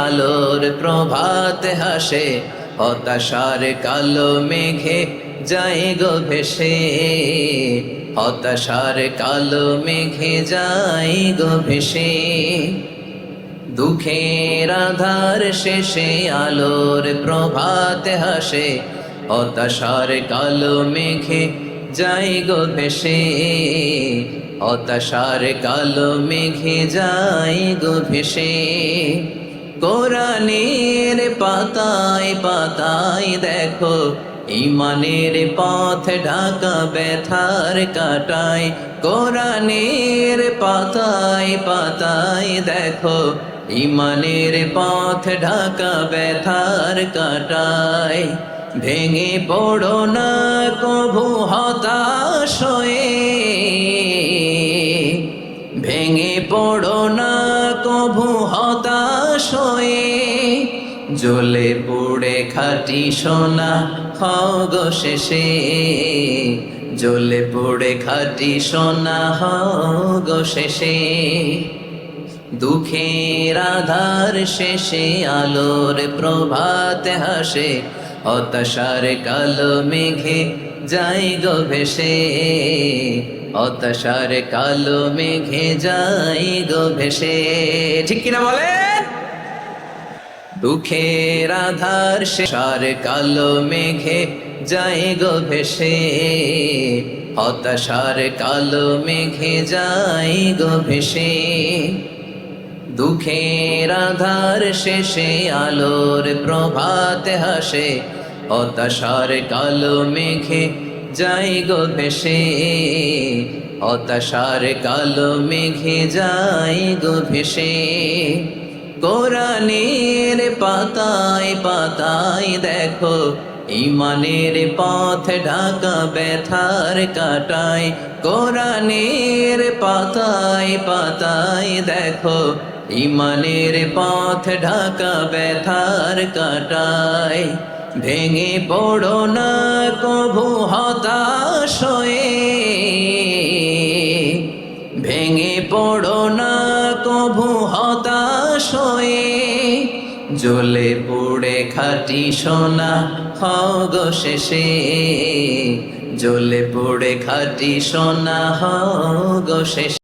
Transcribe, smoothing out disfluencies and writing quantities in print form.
আলোর প্রভাত হাসে, হতাশার কালো মেঘে যায় গো ভেসে। হতাশার কালো মেঘে যায় গো ভেসে। দুঃখের আধার শেষে আলোর প্রভাত হাসে, হতাশার কালো মেঘে যায় গো ভেসে। হতাশার কালো মেঘে যায় গো ভেসে। কোরআনের পাতায় পাতায় দেখো, ইমানের পথ ঢাকা ব্যথার কাটায়। কোরআনের পাতায় পাতায় দেখো, ইমানের পথ ঢাকা ব্যথার কাটায়। ভেঙে পড়ো না কভু হতাশ হয়ে, ভেঙে পড়ো না কভু হতাশ হয়ে। জ্বলে পুড়ে খাঁটি সোনা হও গো শেষে। জ্বলে পুড়ে খাঁটি সোনা হও গো শেষে। দুঃখের আধার শেষে আলোর প্রভাত হাসে, হতাশার কালো মেঘে যায় গো ভেসে। হতাশার কালো মেঘে যায় গো ভেসে। ঠিক কিনা বলেন? দুঃখের আধার শেষার কালো মেঘে যায় গো ভেসে। হতাশার কালো মেঘে যায় গো ভেসে। দুঃখের আধার শেষে আলোর প্রভাত হাসে, হতাশার কালো মেঘে যায় গো ভেসে। হতাশার কালো মেঘে যায় গো ভেসে। কোরআনের পাতায় পাতায় দেখো, ইমানের পথ ঢাকা ব্যথার কাটায়। কোরআনের পাতায় পাতায় দেখো, ইমানের পথ ঢাকা ব্যথার কাটায়। ভেঙে পড়ো না কভু হতাশ হয়ে, ভেঙে পড়ো না কভু হতাশ হয়ে। জ্বলে পুড়ে খাঁটি সোনা হও গো শেষে। জ্বলে পুড়ে খাঁটি সোনা হও গো শেষে।